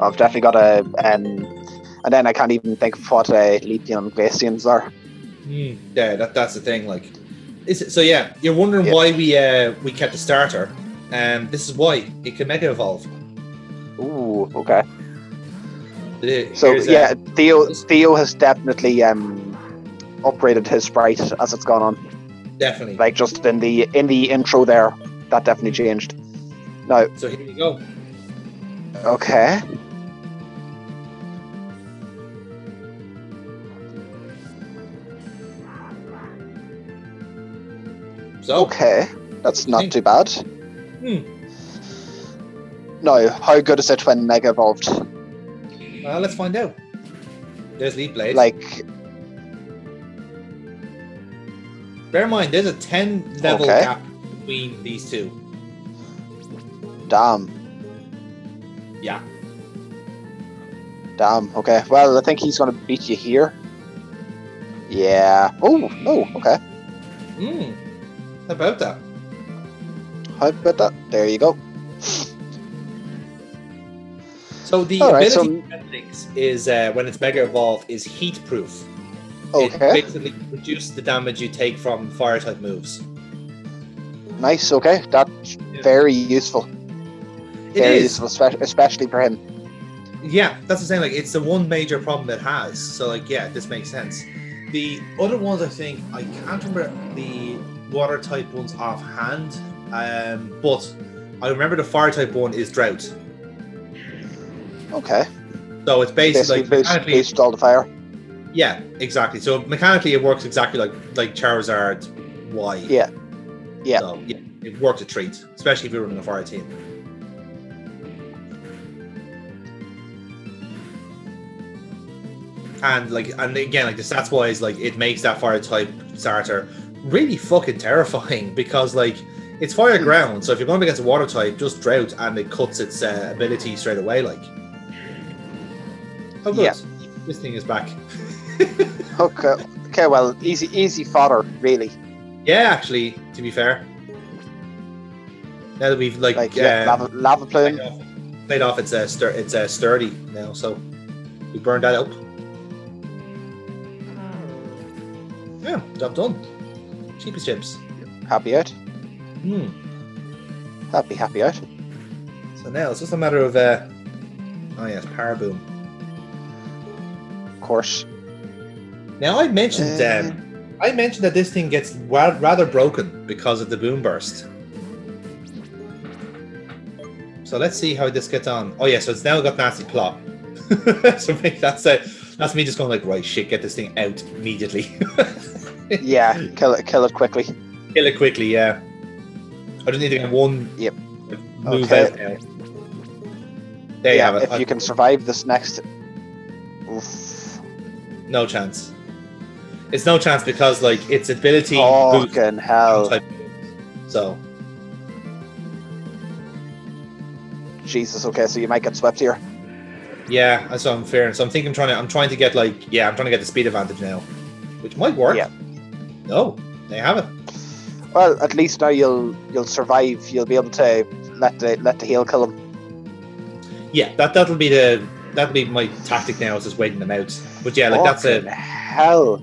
I've definitely got a and then I can't even think of what Lethean Glacians are. Yeah, that's the thing. Like, so yeah, you're wondering why we kept a starter, and this is why it can mega evolve. Ooh, okay. So yeah, Theo has definitely upgraded his sprite as it's gone on. Definitely. Like just in the intro there, that definitely changed. Now, so here we go. Okay. So okay, that's not too bad. Now, how good is it when Mega evolved? Let's find out. There's Leaf Blade. Like, bear in mind, there's a 10 level gap between these two. Damn. Yeah. Damn. Okay. Well, I think he's going to beat you here. Yeah. Oh. Okay. How about that? How about that? There you go. So the ability is when it's mega evolved is heat proof. Okay. It basically reduces the damage you take from fire type moves. Nice. Okay, that's very useful. Very useful, especially for him. Yeah, that's the same. Like, it's the one major problem it has. So, like, yeah, this makes sense. The other ones, I think, I can't remember the water type ones offhand, but I remember the fire type one is drought. Okay. So it's basically like boost all the fire. Yeah, exactly. So mechanically, it works exactly like Charizard Y. Yeah. Yeah. So yeah, it works a treat, especially if you're running a fire team. And again, like the stats wise, like it makes that fire type starter really fucking terrifying because like it's fire ground. So if you're going against a water type, just drought and it cuts its ability straight away. Like, oh good, yeah. This thing is back. Okay. Well, easy fodder, really. Yeah, actually, to be fair. Now that we've lava plume played off its sturdy now, so we burned that up. Yeah, job done. Cheapest chips. Happy out. Happy out. So now it's just a matter of Power Boom. Of course. Now I mentioned that this thing gets rather broken because of the boom burst. So let's see how this gets on. Oh yeah, so it's now got nasty plot. So that's me just going like, right, shit, get this thing out immediately. Yeah, kill it quickly. Kill it quickly, yeah. I just need to get one move out now. There you have it. If you can survive this next... Oof. No chance. It's no chance because like its ability fucking hell. So Jesus, okay, so you might get swept here. Yeah, that's what I'm fearing. So I'm trying to get the speed advantage now. Which might work. Yeah. No, they have it. Well, at least now you'll survive. You'll be able to let the heal kill him. Yeah, that'll be my tactic now, is just waiting them out. But yeah, like that's it. Hell,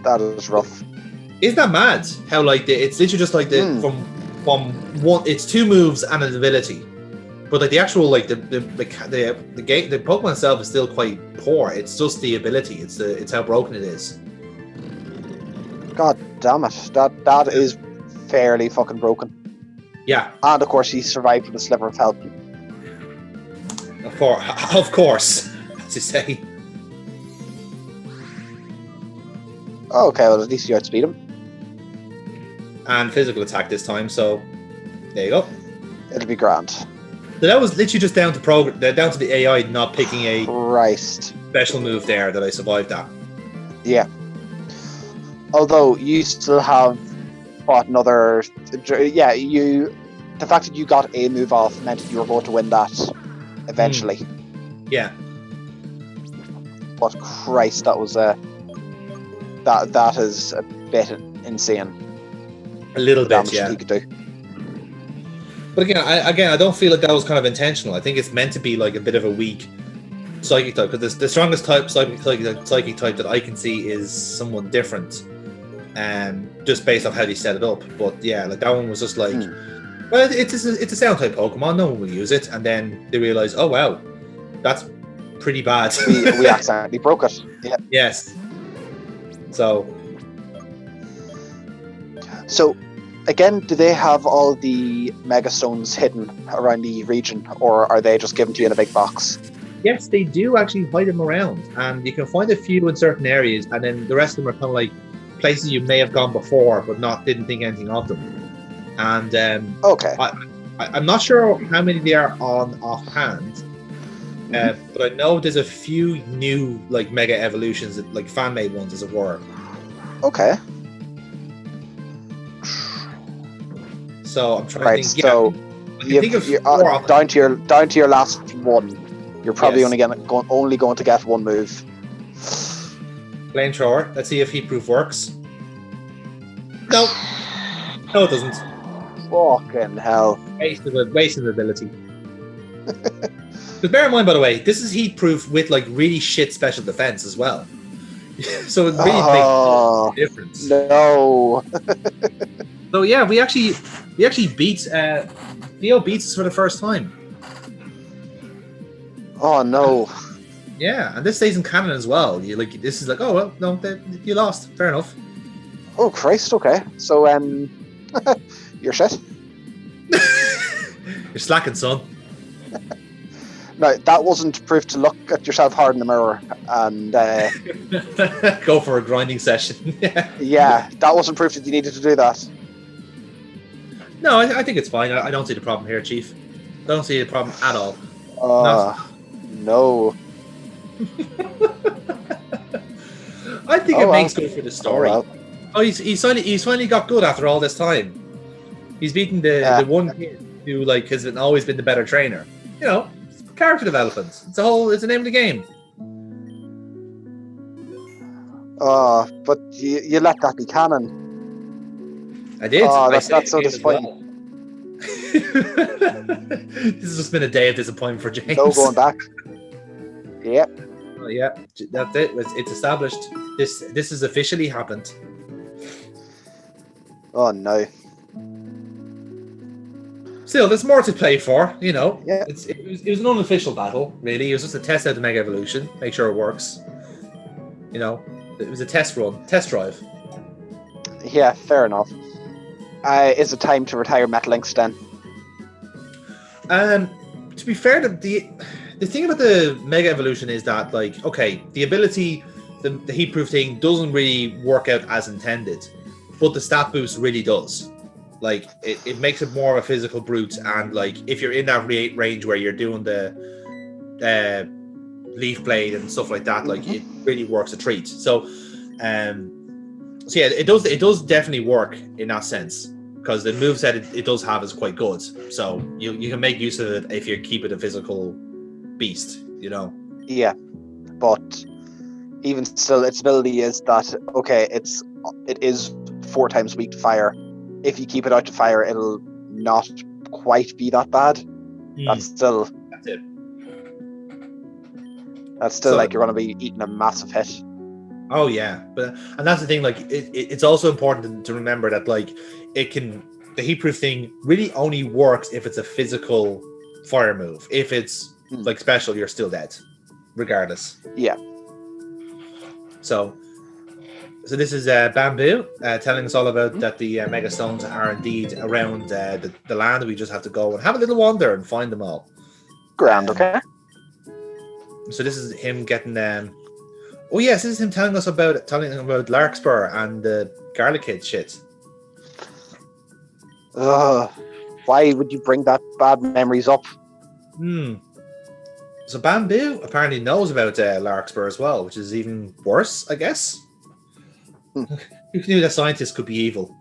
that is rough. Isn't that mad? How like it's literally just like from one. It's two moves and an ability, but like the actual like the game, the Pokemon itself is still quite poor. It's just the ability. It's how broken it is. God damn it! That is fairly fucking broken. Yeah, and of course he survived with a sliver of health. Of course, as you say. Okay, well at least you outspeed him. And physical attack this time, so there you go. It'll be grand. So that was literally just down to the AI not picking a special move there that I survived at. Yeah. Although you still have another. Yeah, the fact that you got a move off meant that you were going to win that eventually. Yeah. But Christ, that was that is a bit insane. A little bit, yeah. He could do. But again, I don't feel like that was kind of intentional. I think it's meant to be like a bit of a weak psychic type, because the strongest type psychic type that I can see is someone different, just based off how they set it up. But yeah, like that one was just like, well, it's a sound type Pokemon. No one will use it, and then they realize, oh wow, that's pretty bad. we accidentally broke it. Yeah. Yes. So again, do they have all the Mega Stones hidden around the region, or are they just given to you in a big box? yes, they do actually hide them around, and you can find a few in certain areas, and then the rest of them are kind of like places you may have gone before, but didn't think anything of them. And Okay. I'm not sure how many there are on offhand, but I know there's a few new like Mega Evolutions, like fan-made ones, as it were. Okay. So I'm trying Right. to think. So Yeah, I can think of you're four down to your last one. You're probably Yes. only going to get one move. Flamethrower. Let's see if heat proof works. No, no, it doesn't. Fucking hell. Wasted ability. Because bear in mind, by the way, this is heat proof with like really shit special defense as well. So it really makes a difference. No. So yeah, we actually beat Theo beats us for the first time. Oh no. Yeah, and this stays in canon as well. This is like, oh well, no, you lost. Fair enough. Oh Christ. Okay. So you're shit. You're slacking, son. No, that wasn't proof to look at yourself hard in the mirror and Go for a grinding session. yeah, that wasn't proof that you needed to do that. No, I think it's fine. I don't see the problem here, Chief. I don't see the problem at all. No. I think it makes good for the story. Oh, Oh, he's finally got good after all this time. He's beaten the one kid who like has always been the better trainer. You know, character development. It's the name of the game. But you let that be canon. I did. Oh, I that's so disappointing. well. This has just been a day of disappointment for James. No going back. Yep. Oh, yeah, that's it. It's established. This has officially happened. Oh no. Still, there's more to play for. You know, Yeah. It was an unofficial battle. Really, it was just a test out the Mega Evolution, make sure it works. You know, it was a test drive. Yeah, fair enough. Is it time to retire Metalinks then? To be fair, the thing about the Mega Evolution is that, like, okay, the ability, the heat proof thing doesn't really work out as intended, but the stat boost really does. Like, it makes it more of a physical brute, and like if you're in that range where you're doing the leaf blade and stuff like that, like it really works a treat. So yeah, it does definitely work in that sense, because the moveset it does have is quite good. So you can make use of it if you keep it a physical beast, you know. Yeah, but even still, its ability is that okay. It is 4 times weak to fire. If you keep it out to fire, it'll not quite be that bad. That's it. That's still So, like you're going to be eating a massive hit. Oh yeah, and that's the thing. Like it's also important to remember that like the heat proof thing really only works if it's a physical fire move. If it's like special, you're still dead, regardless. Yeah. So this is Bamboo telling us all about that the Mega Stones are indeed around the land. We just have to go and have a little wander and find them all. Grand, okay. So this is him getting oh yes, this is him telling them about Larkspur and the Garlic Kid shit. Why would you bring that bad memories up? So Bamboo apparently knows about Larkspur as well, which is even worse, I guess. Who knew that scientists could be evil?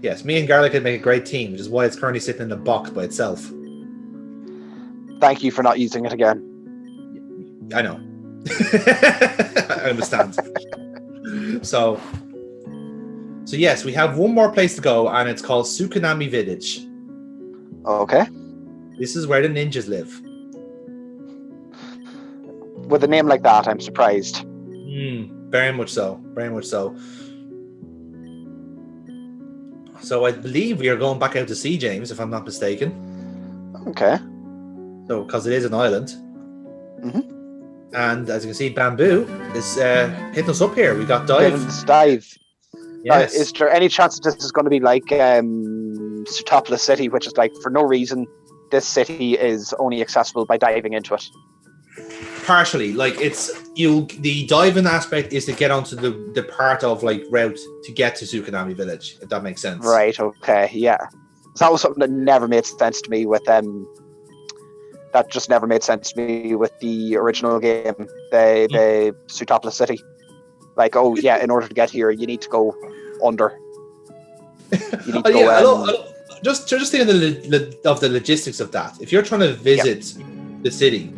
Yes, me and Garlic Kid make a great team, which is why it's currently sitting in a box by itself. Thank you for not using it again. I know. I understand. So yes, we have one more place to go, and it's called Tsukunami Village. Okay. This is where the ninjas live. with a name like that, I'm surprised. Very much so. Very much so. So I believe we are going back out to sea, James, if I'm not mistaken. Okay. So, because it is an island. Mm-hmm. And as you can see, Bamboo is hitting us up here. We got Let's Dive. dive. Yes. Is there any chance that this is going to be like Sutopolis City, which is like, for no reason, this city is only accessible by diving into it? Partially, like the diving aspect is to get onto the part of like route to get to Tsukunami Village, if that makes sense. Right, okay, yeah. So that was something that never made sense to me with that just never made sense to me with the original game, the Sutopolis City. Like, oh yeah, in order to get here, you need to go under. You need to go. Just thinking of the logistics of that. If you're trying to visit the city,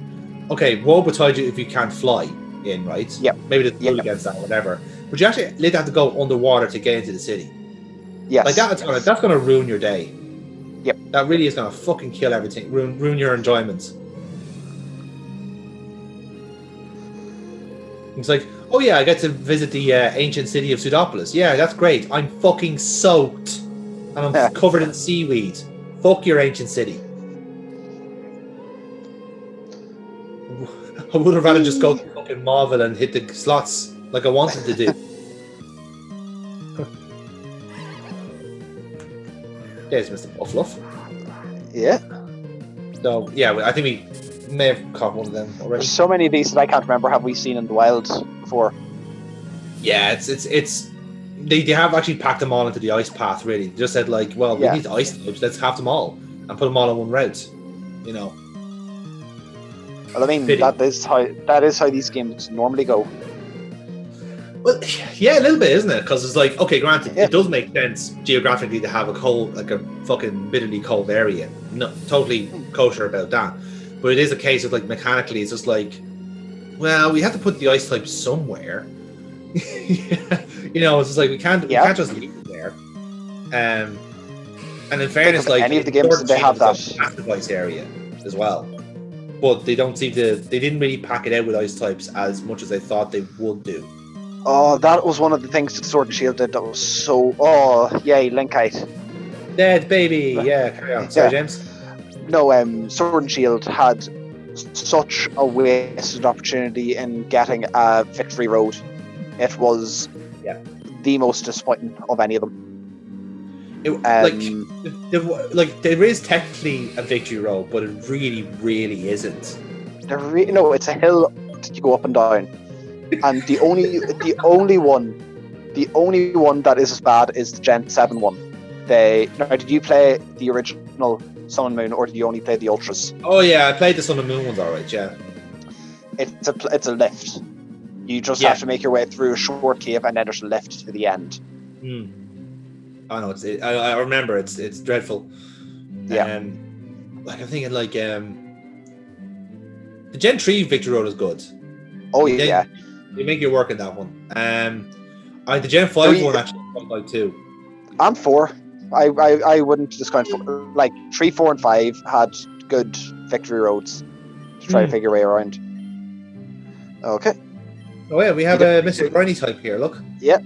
okay, woe betide you if you can't fly in, right? Yeah. Maybe there's rule against that, whatever. But you actually have to go underwater to get into the city. Yes. Like that's gonna ruin your day. Yep. That really is gonna fucking kill everything, ruin your enjoyment. It's like, oh yeah, I get to visit the ancient city of Sudopolis. Yeah, that's great. I'm fucking soaked. And I'm covered in seaweed. Fuck your ancient city. I would have rather just go to fucking Marvel and hit the slots like I wanted to do. There's Mr. Buffluff. Yeah. So, yeah, I think we may have caught one of them already. There's so many of these that I can't remember have we seen in the wild before. Yeah, it's they have actually packed them all into the ice path, really. They just said, like, well, we need ice types, let's have them all and put them all on one route, you know. Well, I mean, that is how these games normally go. Well, yeah, a little bit, isn't it? Because it's like, okay, granted, it does make sense geographically to have a cold, like a fucking bitterly cold area. No, totally kosher about that. But it is a case of, like, mechanically, it's just like, well, we have to put the ice type somewhere. You know, it's just like we can't just leave it there. And in fairness, like any of the games they have that massive ice area as well, but they didn't really pack it out with ice types as much as they thought they would do. Oh, that was one of the things that Sword and Shield did that was so yay, Linkite. Dead baby, yeah, carry on. Sorry, James. No, Sword and Shield had such a wasted opportunity in getting a victory road. It was the most disappointing of any of them. There is technically a victory road, but it really, really isn't. No, it's a hill that you go up and down, and the only one that is as bad is the Gen 7 one. Now, did you play the original Sun and Moon, or did you only play the Ultras? Oh yeah, I played the Sun and Moon ones, alright, yeah. It's a lift. You just have to make your way through a short cave, and then there's a lift to the end. I know I remember it's dreadful. Yeah. Like I'm thinking, like the Gen 3 Victory Road is good. Oh yeah. They make your work in that one. The Gen 5 one actually quite like too. And 4. I wouldn't discount 4. Like 3, 4, and 5 had good victory roads to try to figure your way around. Okay. Oh yeah, we have a Mr. Briny type here, look. Yeah.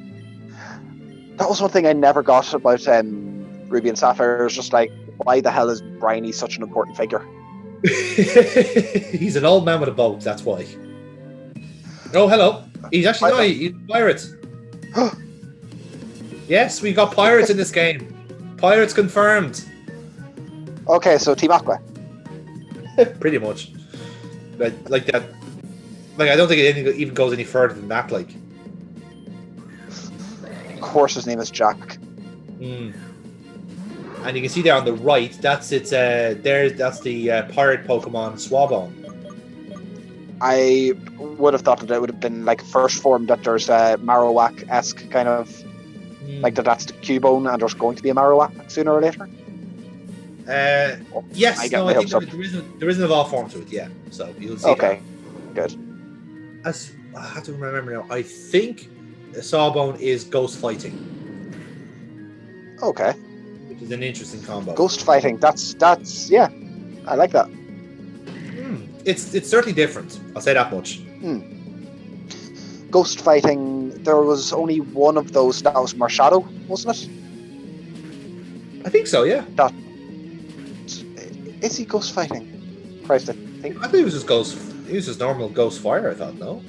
That was one thing I never got about Ruby and Sapphire. It was just like, why the hell is Briny such an important figure? He's an old man with a boat, that's why. Oh, hello. He's actually he's a pirate. Yes, we got pirates in this game. Pirates confirmed. Okay, so Team Aqua. Pretty much. Like that. Like, I don't think it even goes any further than that, like. Of course his name is Jack. And you can see there on the right, that's the pirate Pokemon Swabone. I would have thought that it would have been like first form that there's a Marowak-esque kind of like that's the Cubone and there's going to be a Marowak sooner or later. Yes, I think there is an evolved form to it, yeah. So you'll see. Okay, good. As I have to remember now, I think Sawbone is ghost fighting. Okay. Which is an interesting combo. Ghost fighting, that's yeah. I like that. It's certainly different. I'll say that much. Ghost fighting. There was only one of those. That was Marshadow, wasn't it? I think so. Yeah. Is he ghost fighting? Christ, I think. I think it was just ghost. It was just normal ghost fire. I thought no.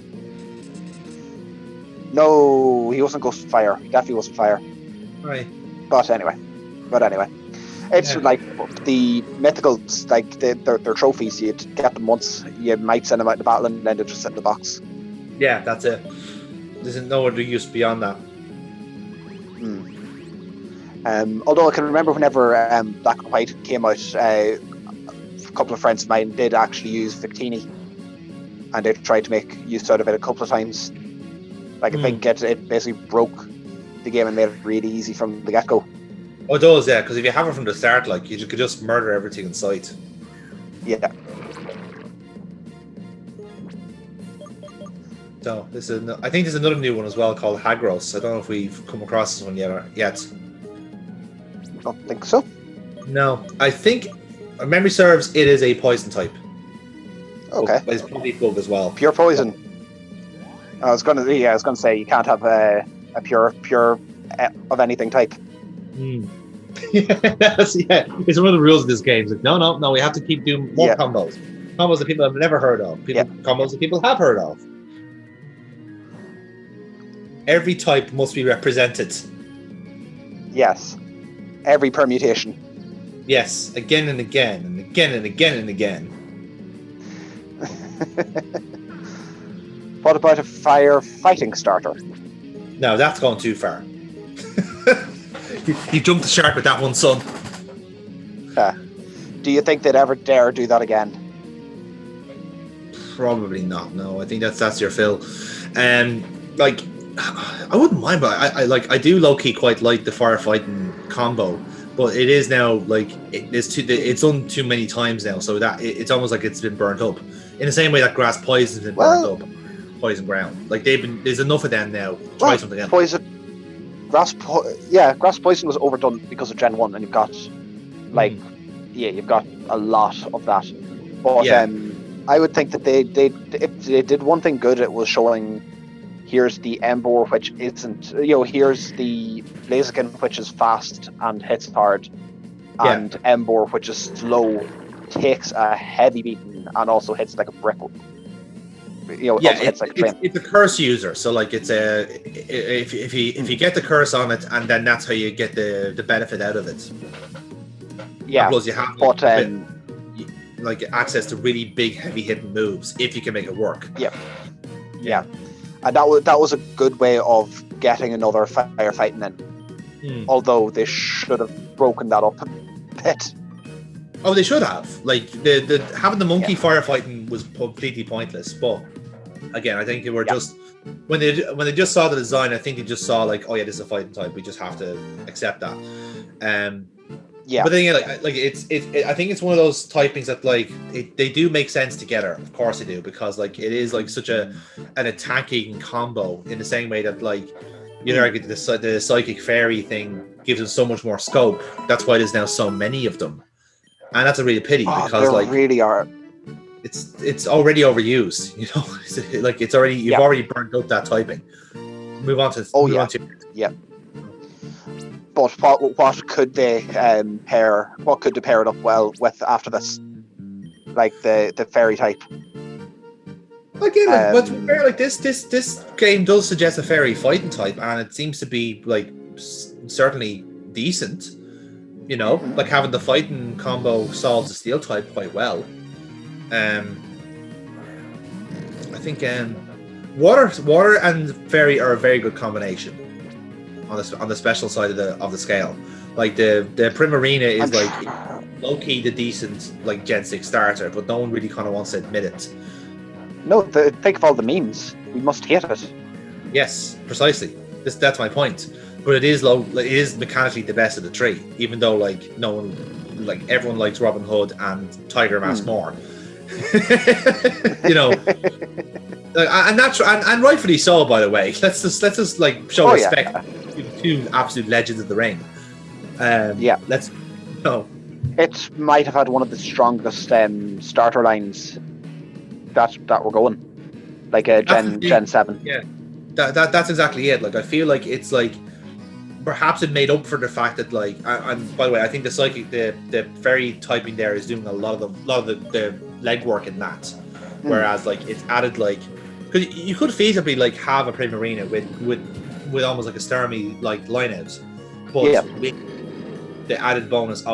No, he wasn't ghost fire. He definitely wasn't fire. Right. But anyway, it's like the mythicals, like they're trophies. You'd get them once, you might send them out to battle, and then they just sit in the box. Yeah, that's it. There's no other use beyond that. Although I can remember whenever Black and White came out, a couple of friends of mine did actually use Victini, and they tried to make use out of it a couple of times. Like I think it basically broke the game and made it really easy from the get-go. Oh, it does, yeah, because if you have it from the start, like, you could just murder everything in sight. Yeah. So, I think there's another new one as well called Hagros. I don't know if we've come across this one yet. Don't think so. No, I think, if memory serves, it is a poison type. Okay. But it's probably bug as well. Pure poison. I was gonna say you can't have a pure of anything type. Yes, yeah, it's one of the rules of this game. It's like, no, we have to keep doing more combos. Combos that people have never heard of. Combos that people have heard of. Every type must be represented. Yes. Every permutation. Yes, again and again and again and again and again. What about a fire fighting starter? No, that's going too far. You jumped the shark with that one, son. Do you think they'd ever dare do that again? Probably not. No, I think that's your fill. Like, I wouldn't mind, but I do low key quite like the firefighting combo. But it is now like it's done too many times now, so that it's almost like it's been burnt up. In the same way that grass poison's been burnt up, poison ground. Like there's enough of them now. Try something else. Grass poison was overdone because of Gen 1, and you've got you've got a lot of that. But I would think that if they did one thing good, it was showing here's the Embor, which isn't, here's the Blaziken, which is fast and hits hard, and Embor, which is slow, takes a heavy beating and also hits like a brick. It's a curse user, so like it's if you get the curse on it, and then that's how you get the benefit out of it. Yeah, and plus you have like access to really big, heavy hitting moves if you can make it work. Yeah, and that was a good way of getting another firefighting in. Although they should have broken that up a bit. Oh, they should have. Like the having the monkey firefighting was completely pointless. But again, I think they were just when they just saw the design, I think they just saw like, oh yeah, this is a fighting type. We just have to accept that. But then I think it's one of those typings that like they do make sense together. Of course they do, because like it is like such an attacking combo in the same way that like the psychic fairy thing gives them so much more scope. That's why there's now so many of them. And that's a real pity because like really are. It's already overused, like it's already you've already burnt up that typing. Move on to But what could they pair? What could they pair it up well with after this? Like the fairy type. Again, but fair, like this game does suggest a fairy fighting type, and it seems to be like certainly decent. Like having the fighting combo solves the steel type quite well. I think water and fairy are a very good combination on the special side of the scale. Like the Primarina is like low key the decent like Gen 6 starter, but no one really kind of wants to admit it. No, think of all the memes. We must hate it. Yes, precisely. That's my point. But it is mechanically the best of the three, even though like no one, like everyone likes Robin Hood and Tiger Mask more. And rightfully so, by the way. Let's just like show respect to the two absolute legends of the ring. Let's go. It might have had one of the strongest starter lines that were going. like a That's the thing. Gen 7. Yeah, that's exactly it. Like I feel like it's like perhaps it made up for the fact that like and by the way, I think the psychic the fairy typing there is doing a lot of the legwork in that, whereas like it's added like because you could feasibly like have a Primarina with almost like a Starmie like lineouts, but with the added bonus of